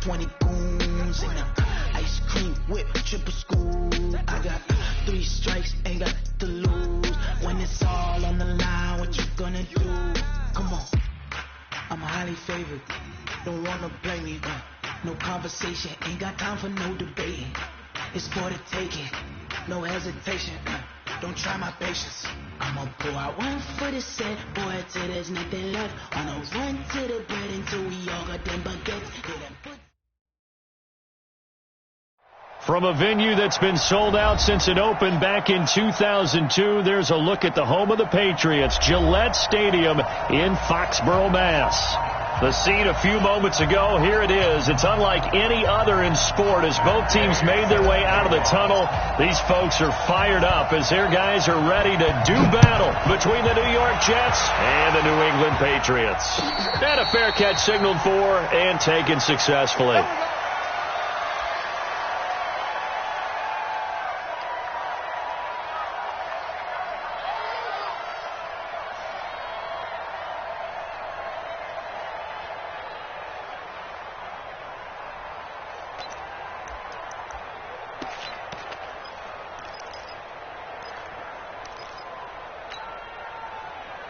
20 goons in a ice cream whip, triple school. I got 3 strikes, ain't got to lose. When it's all on the line, what you gonna do? Come on, I'm highly favored. Don't wanna blame me, no conversation, ain't got time for no debating. It's for the taking, no hesitation. Don't try my patience. I'ma pull out one foot and set, boy, till there's nothing left. On a run to the bread until we all got them baguettes. From a venue that's been sold out since it opened back in 2002, there's a look at the home of the Patriots, Gillette Stadium in Foxborough, Mass. The scene a few moments ago, here it is. It's unlike any other in sport as both teams made their way out of the tunnel. These folks are fired up as their guys are ready to do battle between the New York Jets and the New England Patriots. And a fair catch signaled for and taken successfully.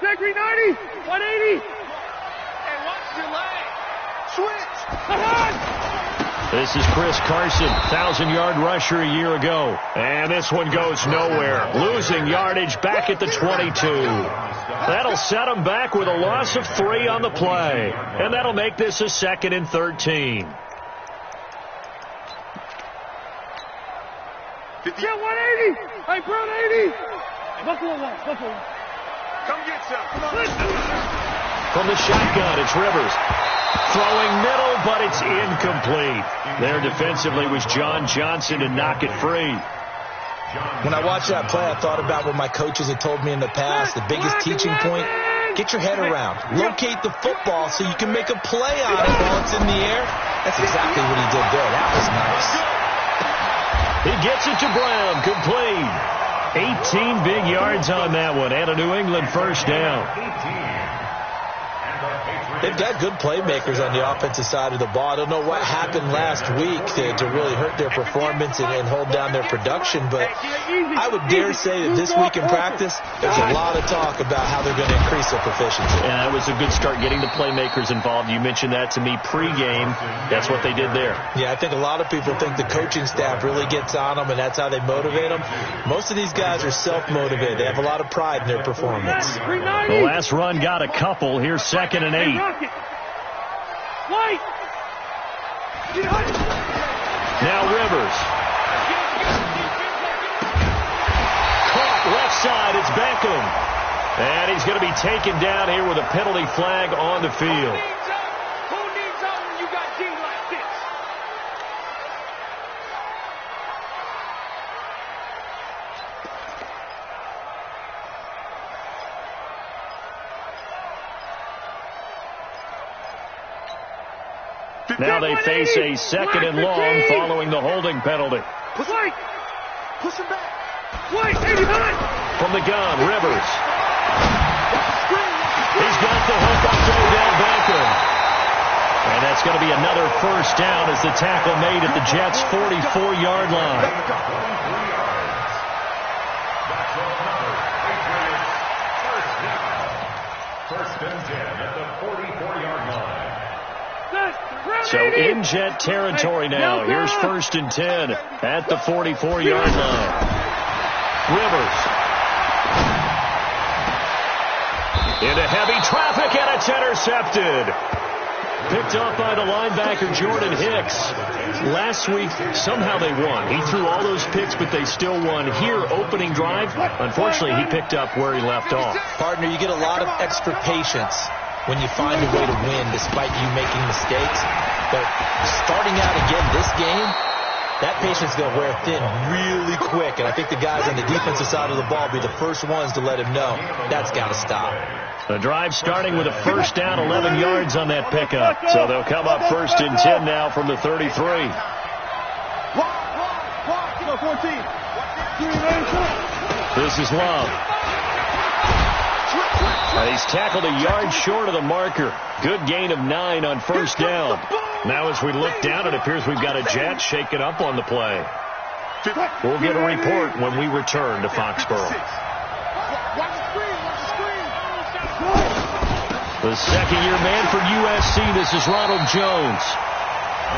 Gregory 90, 180. And what's your leg? Switch. This is Chris Carson, 1,000-yard rusher a year ago. And this one goes nowhere. Losing yardage back at the 22. That'll set him back with a loss of 3 on the play. And that'll make this a 2nd and 13. 50. Yeah, 180. Hey, Brown 80. Buffalo one. Buffalo one. Come get some. Come on. From the shotgun, it's Rivers. Throwing middle, but it's incomplete. There defensively was John Johnson to knock it free. When I watched that play, I thought about what my coaches had told me in the past. The biggest teaching point, get your head around. Locate the football so you can make a play on it while it's in the air. That's exactly what he did there. That was nice. He gets it to Brown, complete. 18 big yards on that one, and a New England first down. They've got good playmakers on the offensive side of the ball. I don't know what happened last week to really hurt their performance and hold down their production, but I would dare say that this week in practice, there's a lot of talk about how they're going to increase their proficiency. And that was a good start getting the playmakers involved. You mentioned that to me pregame. That's what they did there. Yeah, I think a lot of people think the coaching staff really gets on them, and that's how they motivate them. Most of these guys are self-motivated. They have a lot of pride in their performance. The last run got a couple. Here's 2nd and 8. Now Rivers. Caught left side. It's Beckham. And he's going to be taken down here with a penalty flag on the field. Who needs out when you got D like this? Now they face a 2nd and long following the holding penalty. Push him back. White, 89. From the gun, Rivers. He's got the hook up to Odell Beckham. And that's going to be another first down as the tackle made at the Jets' 44-yard line. First and 10 at the 44-yard line. So in Jet territory now. Here's 1st and 10 at the 44-yard line. Rivers. Into heavy traffic, and it's intercepted. Picked off by the linebacker, Jordan Hicks. Last week, somehow they won. He threw all those picks, but they still won. Here, opening drive, unfortunately, he picked up where he left off. Partner, you get a lot of extra patience when you find a way to win despite you making mistakes. But starting out again this game, that patience is going to wear thin really quick. And I think the guys on the defensive side of the ball will be the first ones to let him know that's got to stop. The drive starting with a first down, 11 yards on that pickup. So they'll come up 1st and 10 now from the 33. This is Love. And he's tackled a yard short of the marker. Good gain of 9 on first down. Now as we look down, it appears we've got a Jet shaken up on the play. We'll get a report when we return to Foxborough. The second-year man for USC, this is Ronald Jones.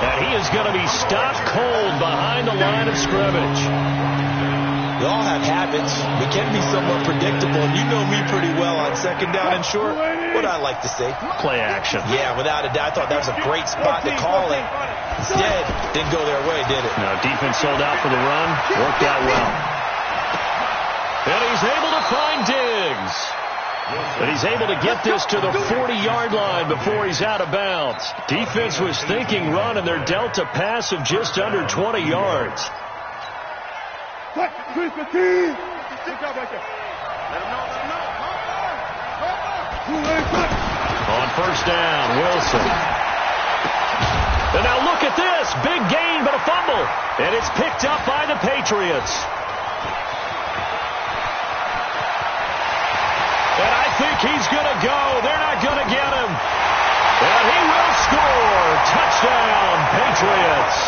And he is going to be stopped cold behind the line of scrimmage. We all have habits. We can be somewhat predictable, and you know me pretty well on second down and short. What I like to say? Play action. Yeah, without a doubt. I thought that was a great spot to call it. Instead, didn't go their way, did it? No, defense sold out for the run. Worked out well. And he's able to find Diggs. But he's able to get this to the 40-yard line before he's out of bounds. Defense was thinking run, and they're dealt a pass of just under 20 yards. On first down, Wilson. And now look at this. Big gain, but a fumble. And it's picked up by the Patriots. And I think he's going to go. They're not going to get him. And he will score. Touchdown, Patriots.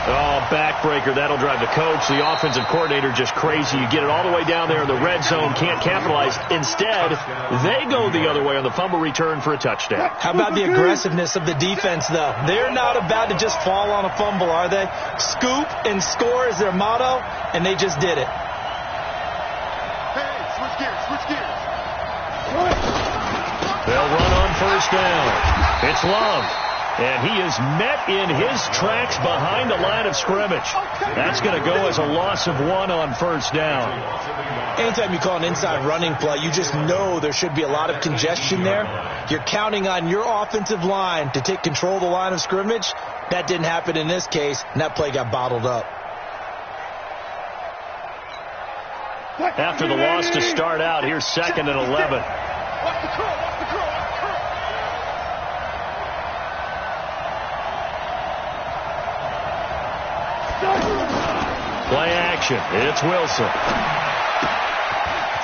Oh, backbreaker. That'll drive the coach, the offensive coordinator, just crazy. You get it all the way down there in the red zone, can't capitalize. Instead, they go the other way on the fumble return for a touchdown. How about the aggressiveness of the defense, though? They're not about to just fall on a fumble, are they? Scoop and score is their motto, and they just did it. They'll run on first down. It's Love. And he is met in his tracks behind the line of scrimmage. That's going to go as a loss of 1 on first down. Anytime you call an inside running play, you just know there should be a lot of congestion there. You're counting on your offensive line to take control of the line of scrimmage. That didn't happen in this case, and that play got bottled up. After the loss to start out, here's 2nd and 11. Play action. It's Wilson.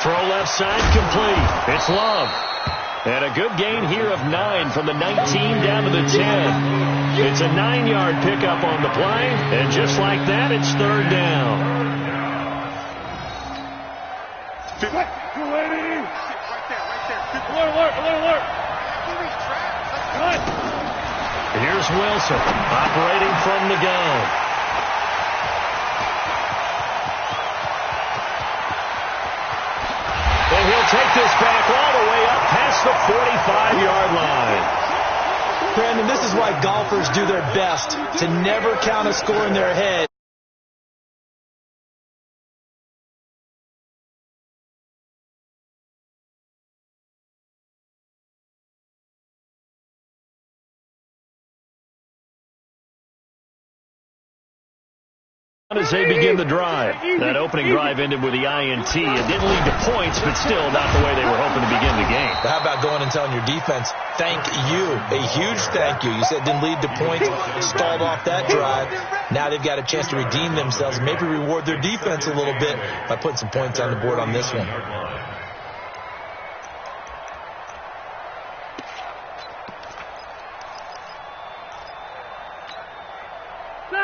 Throw left side complete. It's Love. And a good gain here of 9 from the 19 down to the 10. It's a 9-yard pickup on the play. And just like that, it's 3rd down. Here's Wilson operating from the gun. And he'll take this back all the way up past the 45-yard line. Brandon, this is why golfers do their best to never count a score in their head. As they begin the drive. That opening drive ended with the INT. It didn't lead to points, but still not the way they were hoping to begin the game. But how about going and telling your defense, thank you, a huge thank you. You said it didn't lead to points, stalled off that drive. Now they've got a chance to redeem themselves, maybe reward their defense a little bit by putting some points on the board on this one.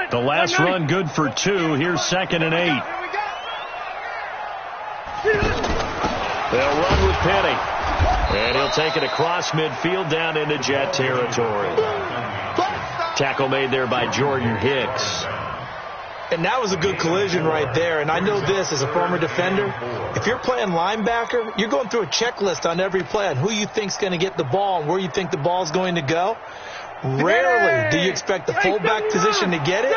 The last run good for 2. Here's 2nd and 8. They'll run with Penny. And he'll take it across midfield down into Jet territory. Tackle made there by Jordan Hicks. And that was a good collision right there. And I know this as a former defender. If you're playing linebacker, you're going through a checklist on every play on who you think's going to get the ball and where you think the ball's going to go. Rarely do you expect the fullback position to get it,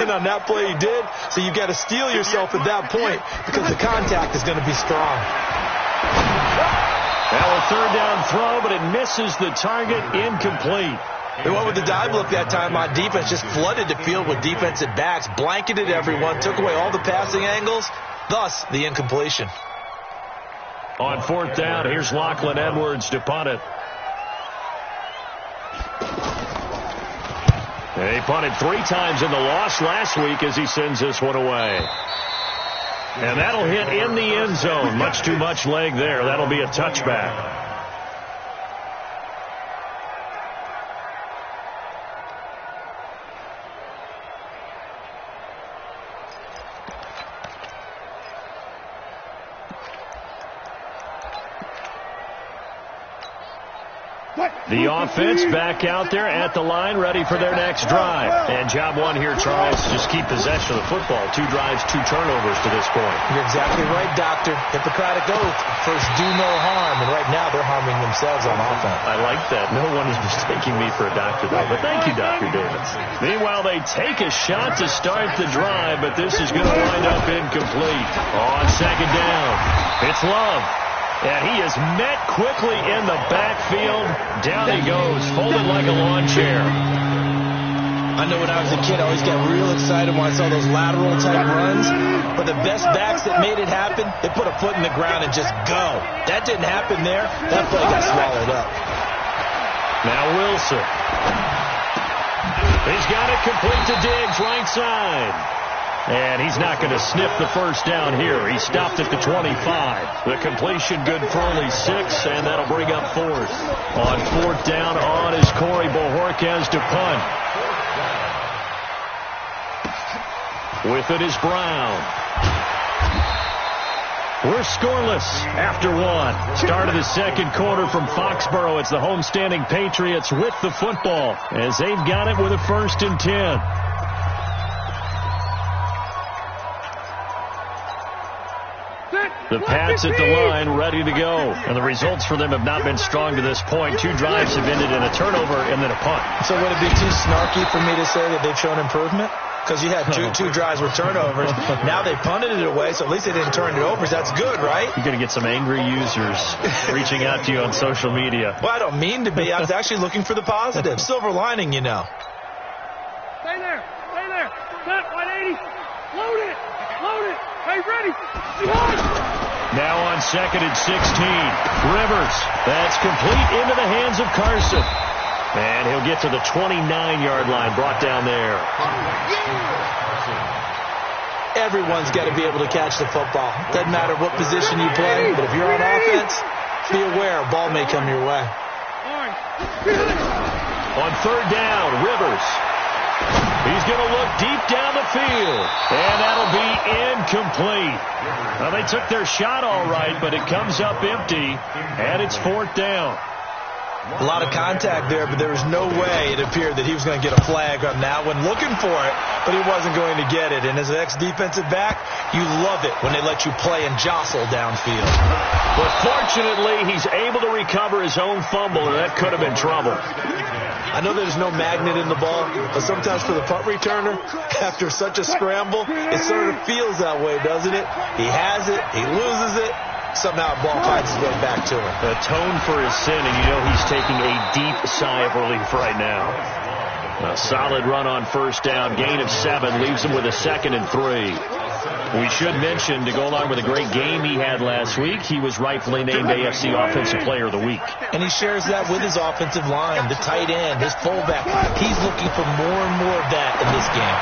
and on that play he did. So you've got to steel yourself at that point because the contact is going to be strong. Well, a 3rd down throw, but it misses the target, incomplete. They went with the dive look that time on defense, just flooded the field with defensive backs, blanketed everyone, took away all the passing angles, thus the incompletion. On 4th down, here's Lachlan Edwards to punt it. He punted 3 times in the loss last week as he sends this one away. And that'll hit in the end zone. Much too much leg there. That'll be a touchback. The offense back out there at the line, ready for their next drive. And job one here, Charles, just keep possession of the football. 2 drives, 2 turnovers to this point. You're exactly right, Doctor. Hippocratic oath. First, do no harm. And right now, they're harming themselves on offense. I like that. No one is mistaking me for a doctor, though. But thank you, Dr. Davis. Meanwhile, they take a shot to start the drive, but this is going to wind up incomplete. On second down, it's Love. And he is met quickly in the backfield. Down he goes, folded like a lawn chair. I know when I was a kid, I always got real excited when I saw those lateral-type runs. But the best backs that made it happen, they put a foot in the ground and just go. That didn't happen there. That play got swallowed up. Now Wilson. He's got it complete to Diggs, right side. And he's not going to sniff the first down here. He stopped at the 25. The completion good for only 6, and that'll bring up 4th. On 4th down, on is Corey Bojorquez to punt. With it is Brown. We're scoreless after 1. Start of the second quarter from Foxborough. It's the homestanding Patriots with the football as they've got it with a 1st and 10. The Pats at the line, ready to go. And the results for them have not been strong to this point. 2 drives have ended in a turnover and then a punt. So would it be too snarky for me to say that they've shown improvement? Because you had two drives with turnovers. Now they punted it away, so at least they didn't turn it over. That's good, right? You're going to get some angry users reaching out to you on social media. Well, I don't mean to be. I was actually looking for the positive. Silver lining, you know. Stay there. Stay there. Set 180. Load it. Load it. Hey, ready. Now on 2nd and 16. Rivers. That's complete into the hands of Carson. And he'll get to the 29-yard line, brought down there. Everyone's got to be able to catch the football. Doesn't matter what position you play, but if you're on offense, be aware a ball may come your way. On 3rd down, Rivers. He's going to look deep down the field, and that'll be incomplete. Well, they took their shot all right, but it comes up empty, and it's 4th down. A lot of contact there, but there was no way it appeared that he was going to get a flag on that one. Looking for it, but he wasn't going to get it. And as an ex-defensive back, you love it when they let you play and jostle downfield. But fortunately, he's able to recover his own fumble, and that could have been trouble. I know there's no magnet in the ball, but sometimes for the punt returner, after such a scramble, it sort of feels that way, doesn't it? He has it, he loses it. Somehow the ball finds his way back to him. Atone for his sin, and you know he's taking a deep sigh of relief right now. A solid run on 1st down. Gain of 7 leaves him with a 2nd and 3. We should mention, to go along with a great game he had last week, he was rightfully named AFC Offensive Player of the Week. And he shares that with his offensive line, the tight end, his fullback. He's looking for more and more of that in this game.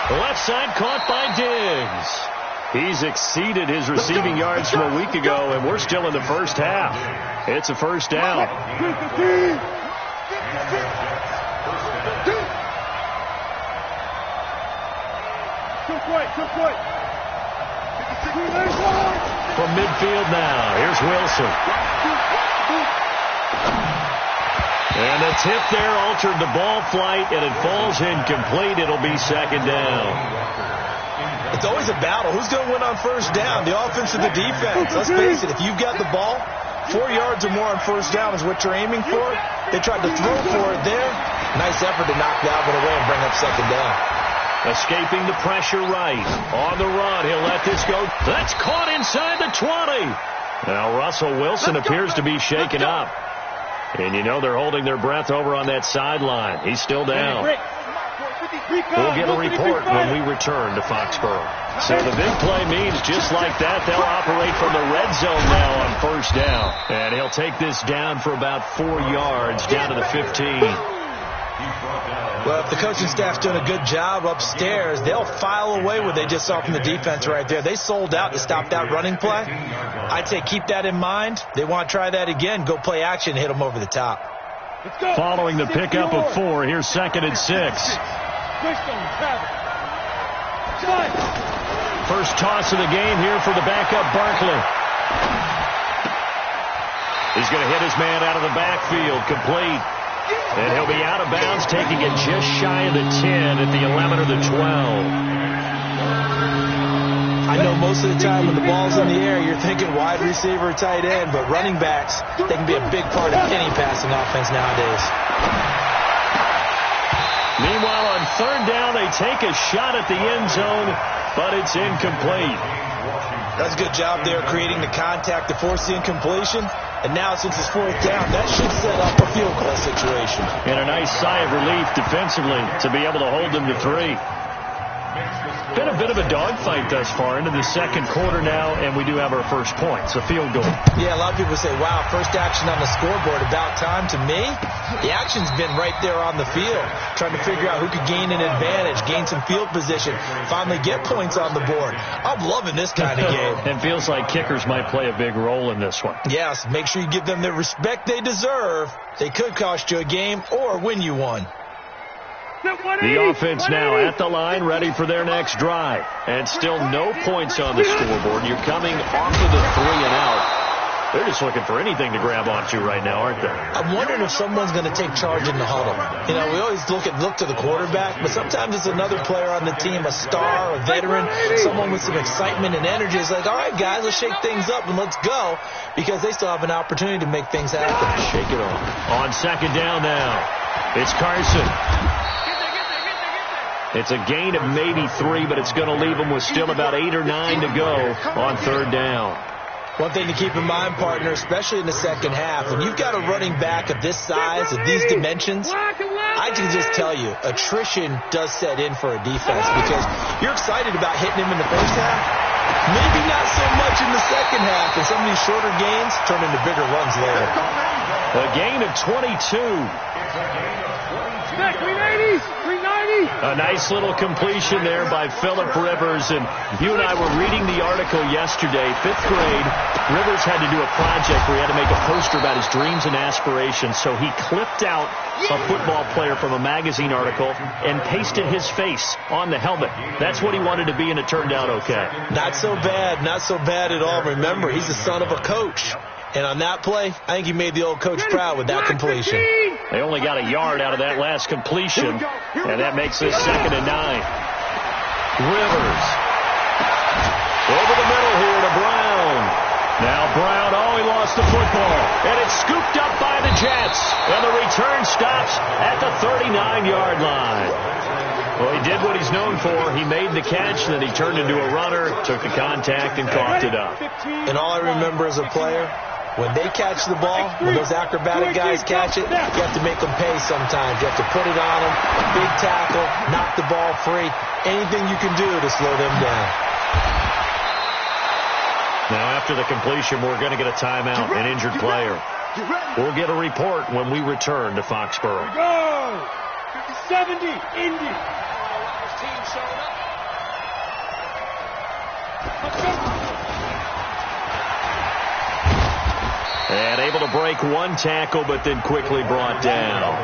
The left side caught by Diggs. He's exceeded his receiving yards from a week ago, and we're still in the first half. It's a 1st down. From midfield now, here's Wilson. And the tip there altered the ball flight, and it falls incomplete. It'll be 2nd down. It's always a battle. Who's going to win on 1st down? The offense or the defense? Let's face it, if you've got the ball, 4 yards or more on 1st down is what you're aiming for. They tried to throw for it there. Nice effort to knock that one away and bring up 2nd down. Escaping the pressure right. On the run, he'll let this go. That's caught inside the 20. Now Russell Wilson appears to be shaken up. And you know they're holding their breath over on that sideline. He's still down. We'll get a report when we return to Foxborough. So the big play means just like that, they'll operate from the red zone now on 1st down. And he'll take this down for about 4 yards, down to the 15. Well, if the coaching staff's doing a good job upstairs, they'll file away what they just saw from the defense right there. They sold out to stop that running play. I'd say keep that in mind. They want to try that again. Go play action, hit them over the top. Following the pickup of 4, here's 2nd and 6. First toss of the game here for the backup Barkley. He's going to hit his man out of the backfield, complete. And he'll be out of bounds, taking it just shy of the 10 at the 11 or the 12. I know most of the time when the ball's in the air, you're thinking wide receiver, tight end, but running backs, they can be a big part of any passing offense nowadays. Meanwhile, on third down, they take a shot at the end zone, but it's incomplete. That's a good job there creating the contact to force the incompletion. And now, since it's fourth down, that should set up a field goal situation. And a nice sigh of relief defensively to be able to hold them to 3. Been a bit of a dogfight thus far into the second quarter now, and we do have our first point. It's a field goal. Yeah, a lot of people say, wow, first action on the scoreboard, about time. To me, the action's been right there on the field, trying to figure out who could gain an advantage, gain some field position, finally get points on the board. I'm loving this kind of game. It feels like kickers might play a big role in this one. Yes, make sure you give them the respect they deserve. They could cost you a game or win you one. The offense now at the line, ready for their next drive. And still no points on the scoreboard. You're coming off of the 3 and out. They're just looking for anything to grab onto right now, aren't they? I'm wondering if someone's going to take charge in the huddle. You know, we always look to the quarterback, but sometimes it's another player on the team, a star, a veteran, someone with some excitement and energy. It's like, all right, guys, let's shake things up and let's go, because they still have an opportunity to make things happen. Shake it off. On second down now, it's Carson. It's a gain of maybe 3, but it's going to leave them with still about 8 or 9 to go on third down. One thing to keep in mind, partner, especially in the second half, when you've got a running back of this size, of these dimensions, I can just tell you, attrition does set in for a defense, because you're excited about hitting him in the first half, maybe not so much in the second half, and some of these shorter gains turn into bigger runs later. A gain of 22. A nice little completion there by Phillip Rivers. And you and I were reading the article yesterday, 5th grade. Rivers had to do a project where he had to make a poster about his dreams and aspirations. So he clipped out a football player from a magazine article and pasted his face on the helmet. That's what he wanted to be, and it turned out okay. Not so bad. Not so bad at all. Remember, he's the son of a coach. And on that play, I think he made the old coach proud with that completion. They only got a yard out of that last completion, and that makes this 2nd and 9. Rivers. Over the middle here to Brown. Now Brown, he lost the football. And it's scooped up by the Jets. And the return stops at the 39-yard line. Well, he did what he's known for. He made the catch, then he turned into a runner, took the contact, and coughed it up. And all I remember as a player, when they catch the ball, when those acrobatic guys catch it, you have to make them pay sometimes. You have to put it on them, a big tackle, knock the ball free, anything you can do to slow them down. Now, after the completion, we're going to get a timeout, an injured player. We'll get a report when we return to Foxborough. Go! 70, Indy. And able to break one tackle, but then quickly brought down.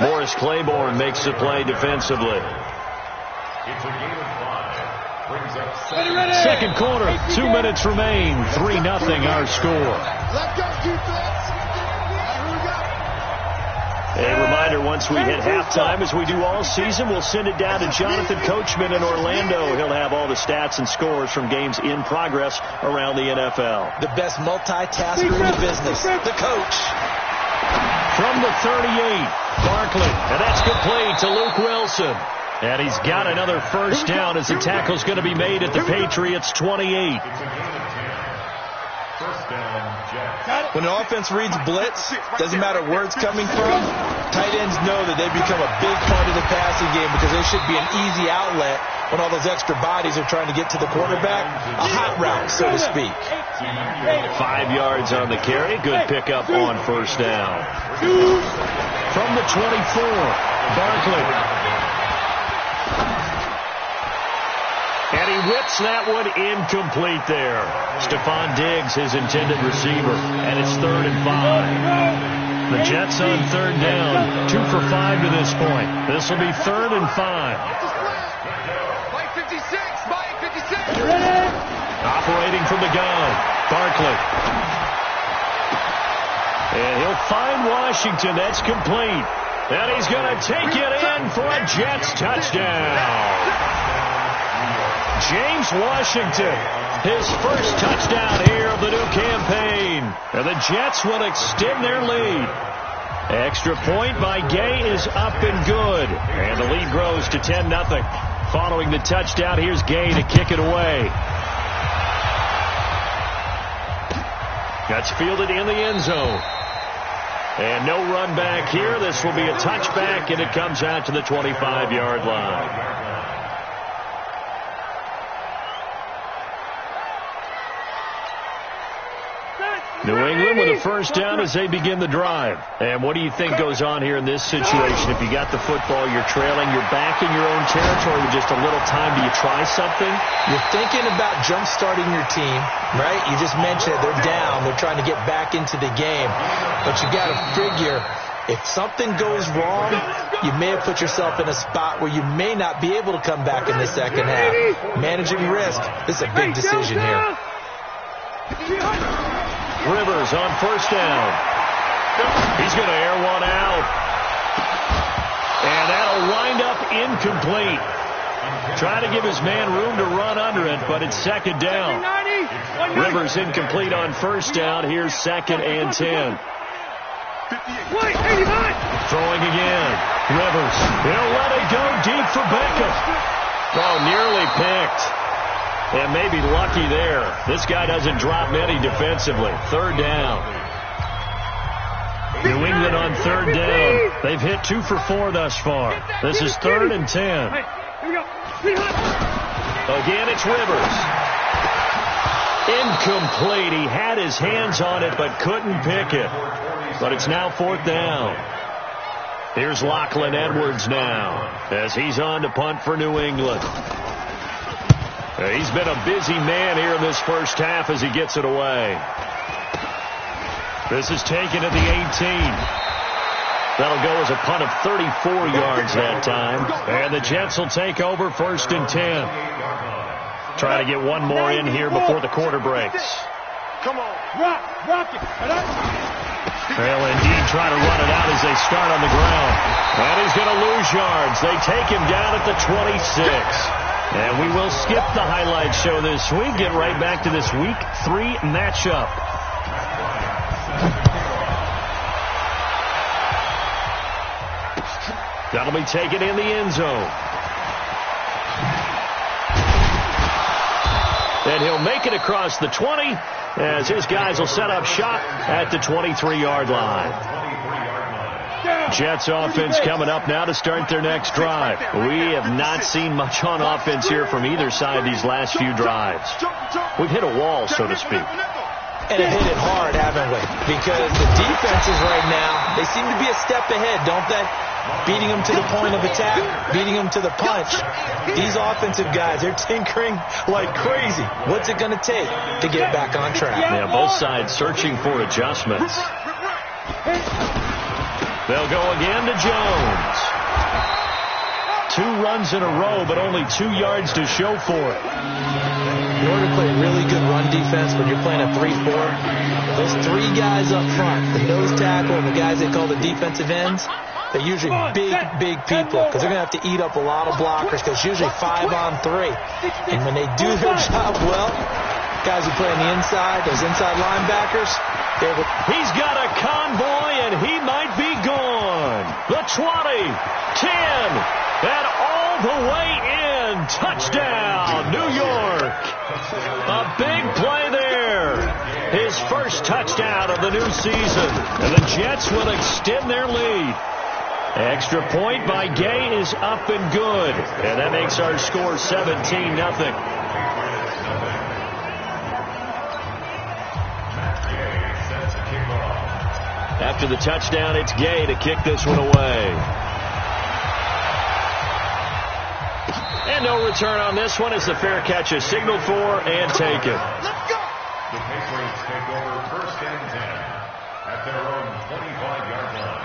Morris Claiborne makes the play defensively. It's a game of 5. Brings up Second quarter, 2 minutes remain. 3-0 our score. Let go, defense. A reminder, once we hit halftime, as we do all season, we'll send it down to Jonathan Coachman in Orlando. He'll have all the stats and scores from games in progress around the NFL. The best multitasker in the business, the coach. From the 38, Barkley, and that's complete to Luke Wilson. And he's got another first down as the tackle's going to be made at the Patriots' 28. When an offense reads blitz, doesn't matter where it's coming from, tight ends know that they become a big part of the passing game because they should be an easy outlet when all those extra bodies are trying to get to the quarterback. A hot route, so to speak. 5 yards on the carry. Good pickup on first down. From the 24, Barkley. And he whips that one incomplete there. Stephon Diggs, his intended receiver. And it's 3rd and 5. The Jets on third down. 2 for 5 to this point. This will be 3rd and 5. Mike 56, Mike 56. Operating from the gun. Barkley. And he'll find Washington. That's complete. And he's going to take it in for a Jets touchdown. James Washington, his first touchdown here of the new campaign. And the Jets will extend their lead. Extra point by Gay is up and good. And the lead grows to 10-0. Following the touchdown, here's Gay to kick it away. That's fielded in the end zone. And no run back here. This will be a touchback, and it comes out to the 25-yard line. New England with a first down as they begin the drive. And what do you think goes on here in this situation? If you got the football, you're trailing, you're back in your own territory with just a little time. Do you try something? You're thinking about jump-starting your team, right? You just mentioned it. They're down. They're trying to get back into the game. But you got to figure, if something goes wrong, you may have put yourself in a spot where you may not be able to come back in the second half. Managing risk, this is a big decision here. Rivers on first down. He's going to air one out. And that'll wind up incomplete. Trying to give his man room to run under it, but it's second down. Rivers incomplete on first down. Here's 2nd and 10. Throwing again. Rivers. He'll let it go deep for Beckham. Oh, nearly picked. And maybe lucky there. This guy doesn't drop many defensively. 3rd down. New England on 3rd down. They've hit 2 for 4 thus far. This is 3rd and 10. Again, it's Rivers. Incomplete. He had his hands on it but couldn't pick it. But it's now 4th down. Here's Lachlan Edwards now as he's on to punt for New England. He's been a busy man here in this first half as he gets it away. This is taken at the 18. That'll go as a punt of 34 yards that time. And the Jets will take over 1st and 10. Try to get one more in here before the quarter breaks. Come on. Rock it. They'll indeed try to run it out as they start on the ground. And he's going to lose yards. They take him down at the 26. And we will skip the highlight show this week. Get right back to this Week 3 matchup. That'll be taken in the end zone. And he'll make it across the 20 as his guys will set up shop at the 23-yard line. Jets offense coming up now to start their next drive. We have not seen much on offense here from either side these last few drives. We've hit a wall, so to speak. And it hit it hard, haven't we? Because the defenses right now, they seem to be a step ahead, don't they? Beating them to the point of attack, beating them to the punch. These offensive guys, they're tinkering like crazy. What's it going to take to get back on track? Yeah, both sides searching for adjustments. They'll go again to Jones. 2 runs in a row, but only 2 yards to show for it. In order to play really good run defense when you're playing a 3-4, those 3 guys up front, the nose tackle and the guys they call the defensive ends, they're usually big people because they're going to have to eat up a lot of blockers because it's usually 5 on 3. And when they do their job well, guys who play on the inside, those inside linebackers, he's got a convoy, and he might be gone. The 20, 10, and all the way in. Touchdown, New York. A big play there. His first touchdown of the new season. And the Jets will extend their lead. Extra point by Gay is up and good. And that makes our score 17-0. After the touchdown, it's Gay to kick this one away. And no return on this one as the fair catch is signaled for and taken. Let's go. The Patriots take over 1st and 10 at their own 25-yard line.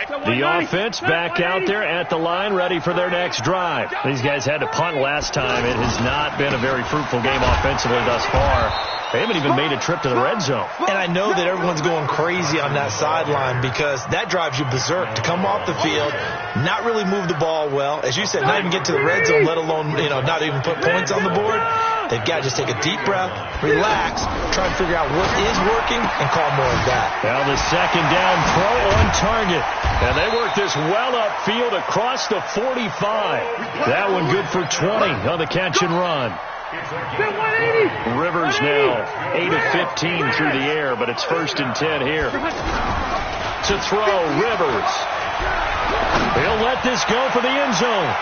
The offense back out there at the line, ready for their next drive. These guys had to punt last time. It has not been a very fruitful game offensively thus far. They haven't even made a trip to the red zone. And I know that everyone's going crazy on that sideline because that drives you berserk to come off the field, not really move the ball well. As you said, not even get to the red zone, let alone, not even put points on the board. They've got to just take a deep breath, relax, try and figure out what is working, and call more of that. Now the second down throw on target. And they work this well upfield across the 45. That one good for 20 on the catch and run. Rivers now 8 of 15 through the air, but it's 1st and 10 here. To throw, Rivers. He'll let this go for the end zone.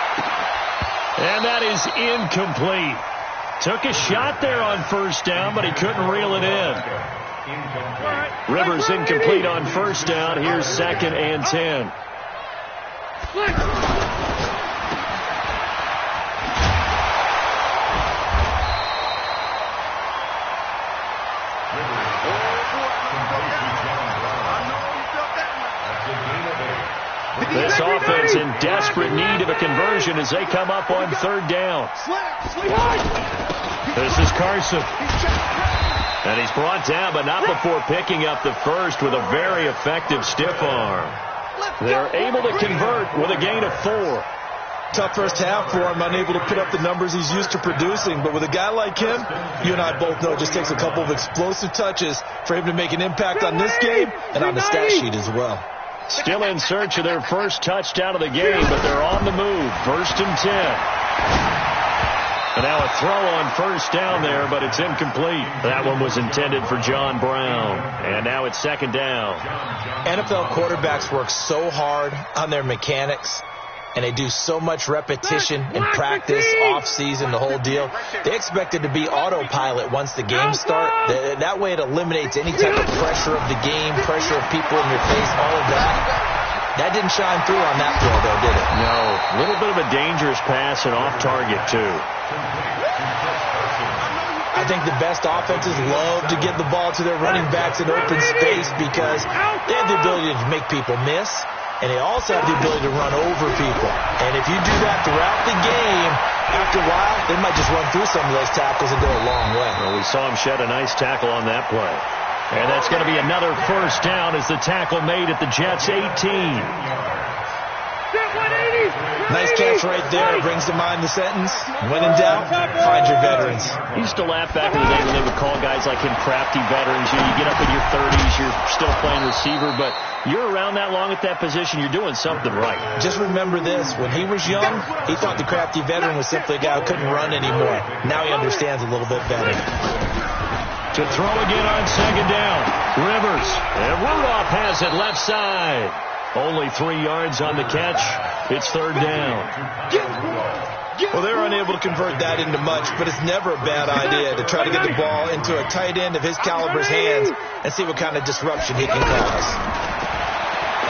And that is incomplete. Took a shot there on 1st down, but he couldn't reel it in. Rivers incomplete on 1st down. Here's 2nd and 10. This offense in desperate need of a conversion as they come up on 3rd down. This is Carson. And he's brought down, but not before picking up the first with a very effective stiff arm. They're able to convert with a gain of 4. Tough first half for him, unable to put up the numbers he's used to producing. But with a guy like him, you and I both know it just takes a couple of explosive touches for him to make an impact on this game and on the stat sheet as well. Still in search of their first touchdown of the game, but they're on the move. 1st and 10. And now a throw on 1st down there, but it's incomplete. That one was intended for John Brown. And now it's 2nd down. NFL quarterbacks work so hard on their mechanics, and they do so much repetition in practice, off-season, the whole deal. They expect it to be autopilot once the games start. That way it eliminates any type of pressure of the game, pressure of people in your face, all of that. That didn't shine through on that throw, though, did it? No. A little bit of a dangerous pass and off target, too. I think the best offenses love to get the ball to their running backs in open space because they have the ability to make people miss, and they also have the ability to run over people. And if you do that throughout the game, after a while, they might just run through some of those tackles and go a long way. Well, we saw him shed a nice tackle on that play. And that's going to be another 1st down as the tackle made at the Jets' 18. Nice catch right there. Brings to mind the sentence, when in doubt, find your veterans. I used to laugh back in the day when they would call guys like him crafty veterans. You get up in your 30s, you're still playing receiver, but you're around that long at that position, you're doing something right. Just remember this. When he was young, he thought the crafty veteran was simply a guy who couldn't run anymore. Now he understands a little bit better. To throw again on 2nd down. Rivers. And Rudolph has it left side. Only 3 yards on the catch. It's 3rd down. Well, they're unable to convert that into much, but it's never a bad idea to try to get the ball into a tight end of his caliber's hands and see what kind of disruption he can cause.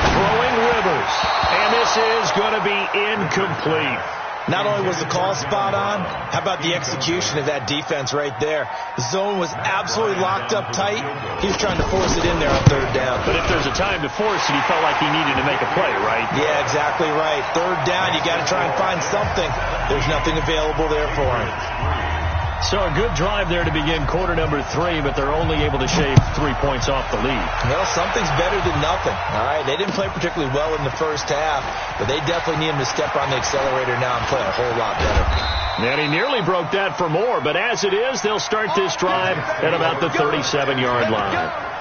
Throwing Rivers. And this is going to be incomplete. Not only was the call spot on, how about the execution of that defense right there? The zone was absolutely locked up tight. He was trying to force it in there on 3rd down. But if there's a time to force it, he felt like he needed to make a play, right? Yeah, exactly right. 3rd down, you got to try and find something. There's nothing available there for him. So a good drive there to begin quarter number 3, but they're only able to shave 3 points off the lead. Well, something's better than nothing. All right, they didn't play particularly well in the first half, but they definitely need him to step on the accelerator now and play a whole lot better. And he nearly broke that for more, but as it is, they'll start this drive at about the 37-yard line.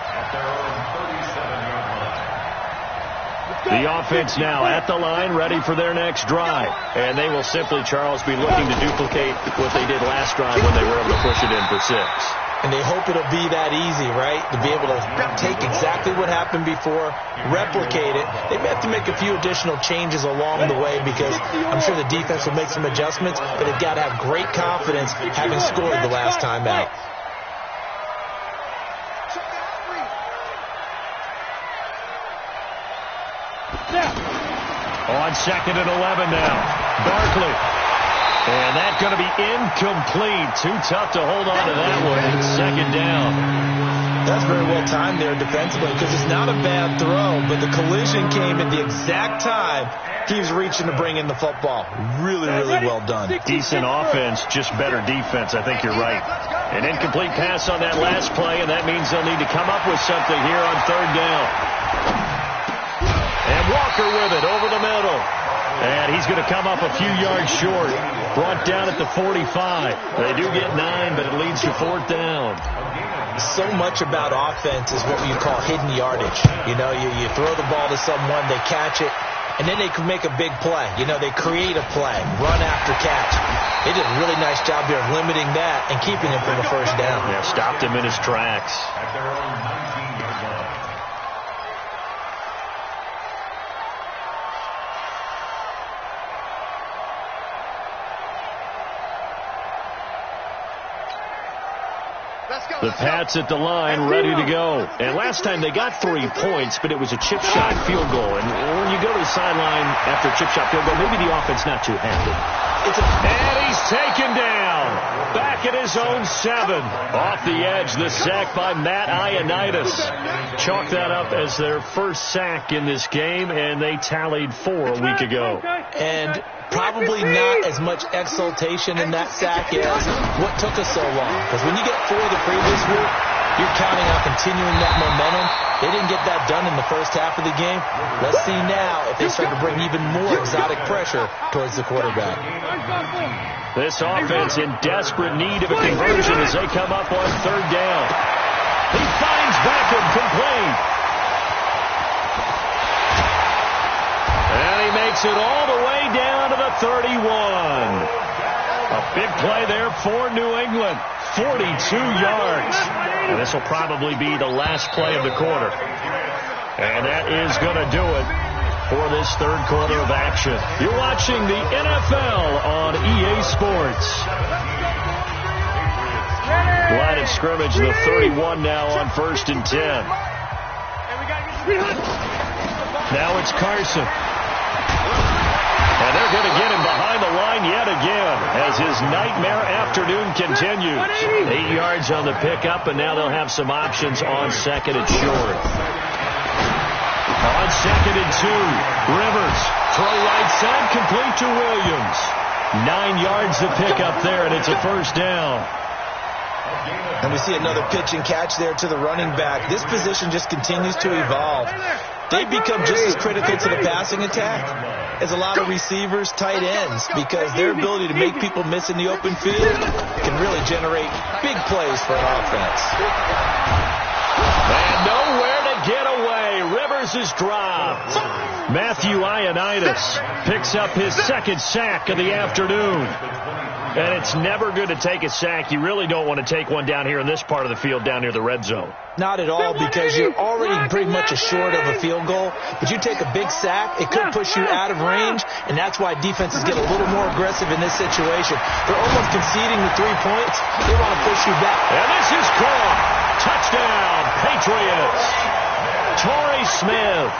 The offense now at the line, ready for their next drive. And they will simply, Charles, be looking to duplicate what they did last drive when they were able to push it in for 6. And they hope it'll be that easy, right? To be able to take exactly what happened before, replicate it. They may have to make a few additional changes along the way because I'm sure the defense will make some adjustments, but they've got to have great confidence having scored the last time out. On 2nd and 11 now. Barkley. And that's going to be incomplete. Too tough to hold on to that one. It's 2nd down. That's very well timed there defensively because it's not a bad throw, but the collision came at the exact time he was reaching to bring in the football. Really, really well done. Decent offense, just better defense. I think you're right. An incomplete pass on that last play, and that means they'll need to come up with something here on third down. And Walker with it over the middle. And he's going to come up a few yards short. Brought down at the 45. They do get 9, but it leads to fourth down. So much about offense is what you call hidden yardage. You know, you throw the ball to someone, they catch it, and then they can make a big play. You know, they create a play, run after catch. They did a really nice job here of limiting that and keeping him from a first down. Yeah, stopped him in his tracks. At their own 19-yard line. The Pats at the line, ready to go. And last time they got 3 points, but it was a chip shot field goal. And when you go to the sideline after a chip shot field goal, maybe the offense not too happy. And he's taken down. Back at his own 7. Off the edge, the sack by Matt Ioannidis. Chalk that up as their first sack in this game, and they tallied 4 a week ago. And probably not as much exultation in that sack as what took us so long. Because when you get 4 the previous week, you're counting on continuing that momentum. They didn't get that done in the first half of the game. Let's see now if they start to bring even more exotic pressure towards the quarterback. This offense in desperate need of a conversion as they come up on third down. He finds Beckham complete. And he makes it all the way down to the 31. A big play there for New England. 42 yards. And this will probably be the last play of the quarter. And that is going to do it for this third quarter of action. You're watching the NFL on EA Sports. Line of scrimmage, the 31 now on 1st and 10. Now it's Carson. And they're going to get him behind the line yet again as his nightmare afternoon continues. 8 yards on the pickup, and now they'll have some options on second and short. On second and 2, Rivers. Throw right side, complete to Williams. 9 yards to pick up there, and it's a first down. And we see another pitch and catch there to the running back. This position just continues to evolve. They've become just as critical to the passing attack as a lot of receivers, tight ends, because their ability to make people miss in the open field can really generate big plays for an offense. And nowhere to get away. Rivers is dropped. Matthew Ioannidis picks up his second sack of the afternoon. And it's never good to take a sack. You really don't want to take one down here in this part of the field, down near the red zone. Not at all, because you're already pretty much short of a field goal. But you take a big sack, it could push you out of range, and that's why defenses get a little more aggressive in this situation. They're almost conceding the 3 points. They want to push you back. And this is caught. Touchdown, Patriots. Torrey Smith.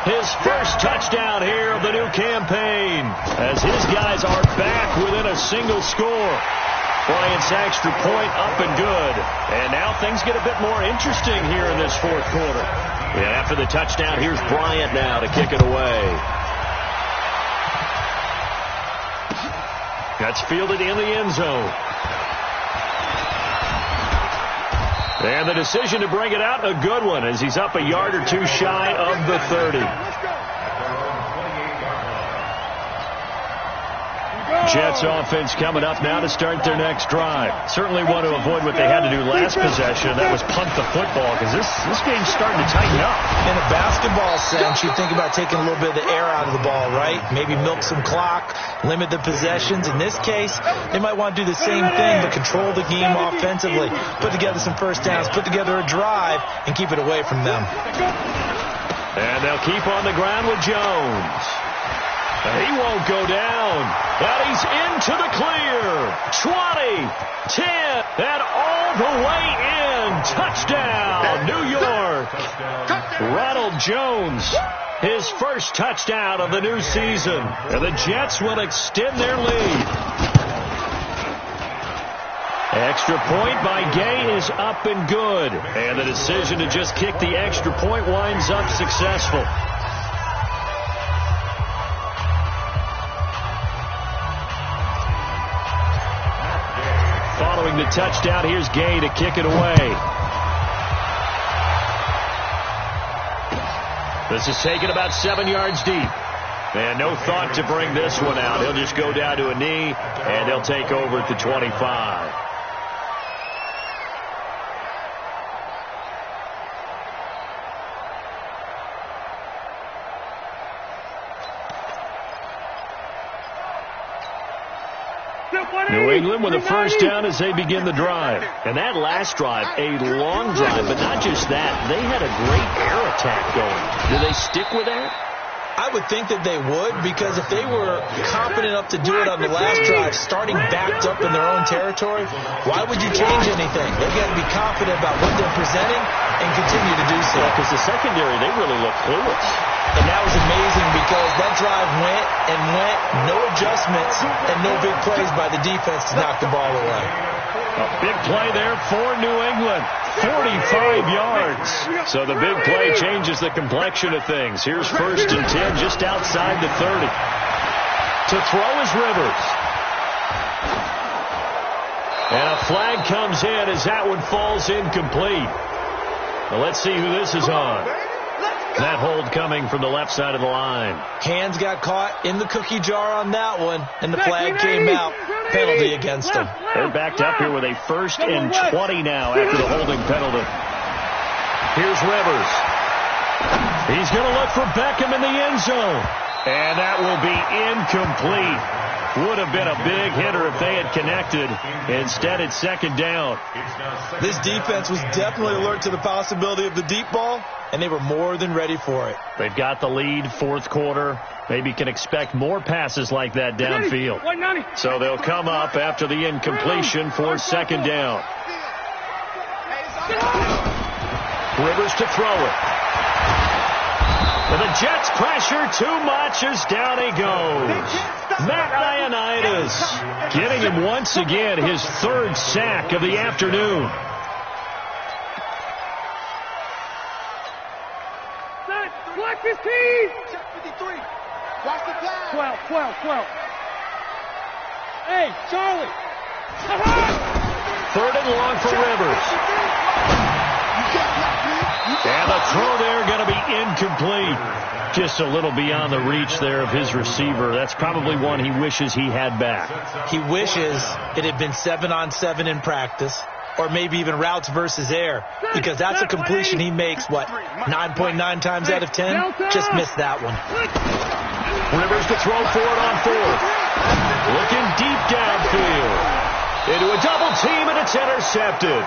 His first touchdown here of the new campaign as his guys are back within a single score. Bryant's extra point up and good. And now things get a bit more interesting here in this fourth quarter. And after the touchdown, here's Bryant now to kick it away. That's fielded in the end zone. And the decision to bring it out, a good one, as he's up a yard or two shy of the 30. Jets offense coming up now to start their next drive. Certainly want to avoid what they had to do last possession. That was punt the football, because this game's starting to tighten up. In a basketball sense, you think about taking a little bit of the air out of the ball, right? Maybe milk some clock, limit the possessions. In this case, they might want to do the same thing, but control the game offensively. Put together some first downs, put together a drive, and keep it away from them. And they'll keep on the ground with Jones. He won't go down. And he's into the clear. 20, 10, and all the way in. Touchdown, New York. Ronald Jones, his first touchdown of the new season. And the Jets will extend their lead. Extra point by Gay is up and good. And the decision to just kick the extra point winds up successful. Following the touchdown, here's Gay to kick it away. This is taken about 7 yards deep. And no thought to bring this one out. He'll just go down to a knee, and he'll take over at the 25. New England with a first down as they begin the drive. And that last drive, a long drive, but not just that. They had a great air attack going. Do they stick with that? I would think that they would, because if they were confident enough to do it on the last drive, starting backed up in their own territory, why would you change anything? They've got to be confident about what they're presenting and continue to do so. Because the secondary, they really look clueless. And that was amazing because that drive went and went, no adjustments, and no big plays by the defense to knock the ball away. A big play there for New England. 45 yards. So the big play changes the complexion of things. Here's 1st and 10 just outside the 30. To throw is Rivers. And a flag comes in as that one falls incomplete. Well, let's see who this is on. That hold coming from the left side of the line. Hands got caught in the cookie jar on that one, and the flag came out. Penalty against them. They're backed up here with a 1st and 20 now after the holding penalty. Here's Rivers. He's going to look for Beckham in the end zone. And that will be incomplete. Would have been a big hitter if they had connected. Instead, it's 2nd down. This defense was definitely alert to the possibility of the deep ball, and they were more than ready for it. They've got the lead, 4th quarter. Maybe can expect more passes like that downfield. So they'll come up after the incompletion for 2nd down. Rivers to throw it. And the Jets pressure too much as down he goes. Matt Ioannidis getting him once again his 3rd sack of the afternoon. Black 15. Check 53. Watch the flag. 12. Hey, Charlie. 3rd and long for Rivers. And the throw there going to be incomplete. Just a little beyond the reach there of his receiver. That's probably one he wishes he had back. He wishes it had been 7-on-7 in practice, or maybe even routes versus air, because that's a completion he makes, 9.9 times out of 10? Just missed that one. Rivers to throw for it on 4th. Looking deep downfield. Into a double team, and it's intercepted.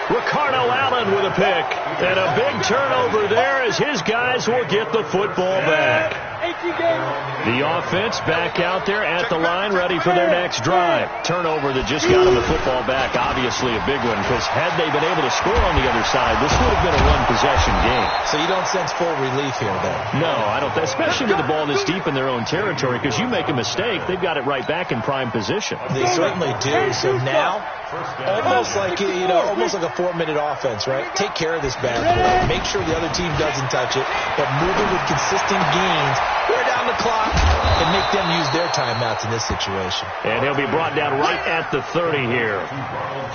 Ricardo Allen with a pick. And a big turnover there as his guys will get the football back. The offense back out there at the line, ready for their next drive. Turnover that just got them the football back, obviously a big one, because had they been able to score on the other side, this would have been a one-possession game. So you don't sense full relief here, then? No, I don't. Especially with the ball this deep in their own territory, because you make a mistake, they've got it right back in prime position. They certainly do. So now, almost like a 4-minute offense, right? Take care of this bad boy. Make sure the other team doesn't touch it, but move it with consistent gains. Wear down the clock and make them use their timeouts in this situation. And he'll be brought down right at the 30 here.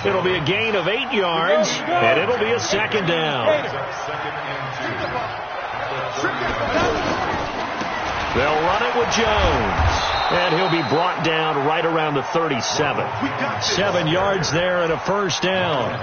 It'll be a gain of 8 yards, and it'll be a 2nd down. They'll run it with Jones. And he'll be brought down right around the 37. 7 yards there and a 1st down.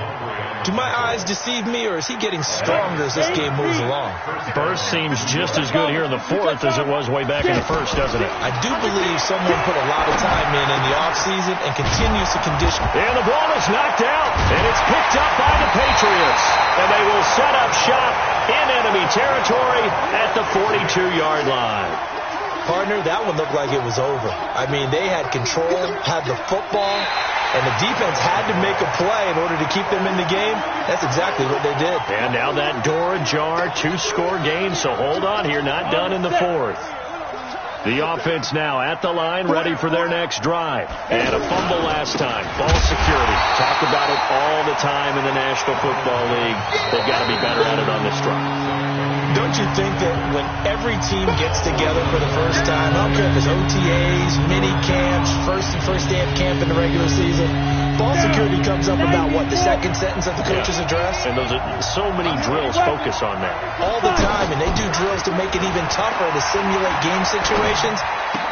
Do my eyes deceive me, or is he getting stronger as this game moves along? Burst seems just as good here in the 4th as it was way back in the 1st, doesn't it? I do believe someone put a lot of time in the offseason and continues to condition. And the ball is knocked out, and it's picked up by the Patriots. And they will set up shop in enemy territory at the 42-yard line. Partner, that one looked like it was over. I mean, they had control, had the football, and the defense had to make a play in order to keep them in the game. That's exactly what they did. And now that door ajar, 2-score game, so hold on here, not done in the 4th. The offense now at the line, ready for their next drive. And a fumble last time. Ball security. Talk about it all the time in the National Football League. They've got to be better at it on this drive. Don't you think that when every team gets together for the first time, I don't care if it's OTAs, mini camps, first day of camp in the regular season, ball security comes up about, what, the second sentence of the coach's address? And those are so many drills focus on that. All the time, and they do drills to make it even tougher to simulate game situations.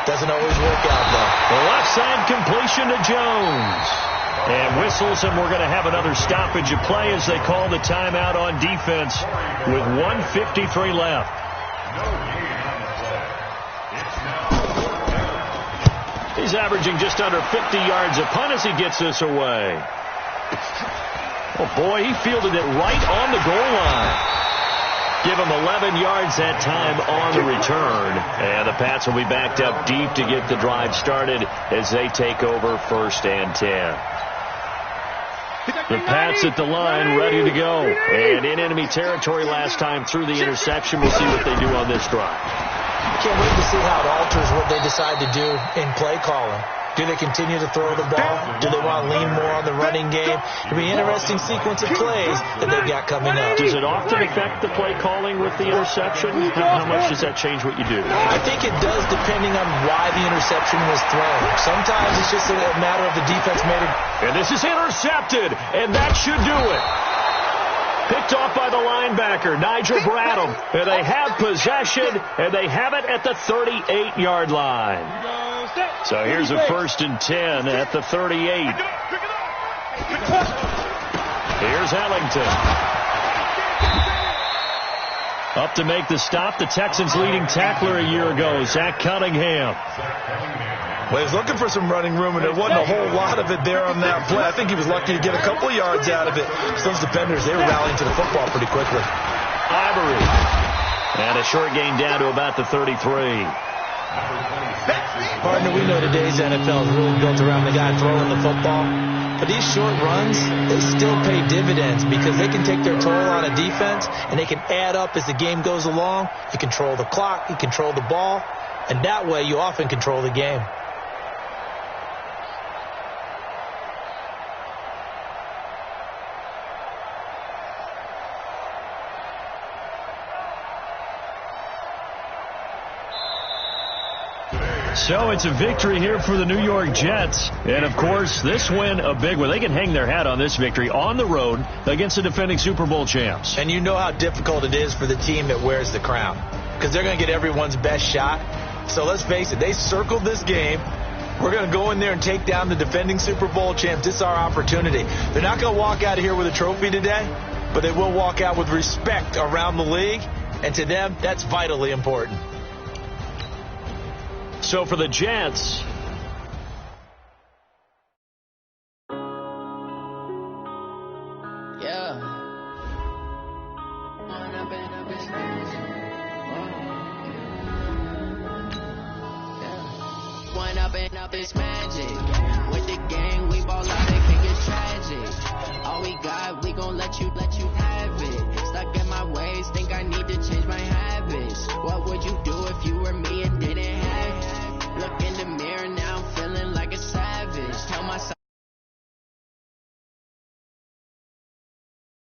Doesn't always work out, though. The left side completion to Jones. And whistles, and we're going to have another stoppage of play as they call the timeout on defense with 1:53 left. He's averaging just under 50 yards a punt as he gets this away. Oh, boy, he fielded it right on the goal line. Give him 11 yards that time on the return. And the Pats will be backed up deep to get the drive started as they take over 1st and 10. The Pats at the line, ready to go. And in enemy territory last time through the interception. We'll see what they do on this drive. Can't wait to see how it alters what they decide to do in play calling. Do they continue to throw the ball? Do they want to lean more on the running game? It'll be an interesting sequence of plays that they've got coming up. Does it often affect the play calling with the interception? How much does that change what you do? I think it does, depending on why the interception was thrown. Sometimes it's just a matter of the defense made it. And this is intercepted, and that should do it. Picked off by the linebacker, Nigel Bradham. And they have possession, and they have it at the 38-yard line. So here's a 1st and 10 at the 38. Here's Ellington. Up to make the stop, the Texans' leading tackler a year ago, Zach Cunningham. Well, he was looking for some running room, and there wasn't a whole lot of it there on that play. I think he was lucky to get a couple yards out of it. Those defenders, they were rallying to the football pretty quickly. Ivory. And a short gain down to about the 33. Partner, we know today's NFL is really built around the guy throwing the football. But these short runs, they still pay dividends because they can take their toll on a defense, and they can add up as the game goes along. You control the clock, you control the ball, and that way you often control the game. So it's a victory here for the New York Jets. And, of course, this win a big one. They can hang their hat on this victory on the road against the defending Super Bowl champs. And you know how difficult it is for the team that wears the crown because they're going to get everyone's best shot. So let's face it, they circled this game. We're going to go in there and take down the defending Super Bowl champs. This is our opportunity. They're not going to walk out of here with a trophy today, but they will walk out with respect around the league. And to them, that's vitally important. So for the Jets, One up and up is man.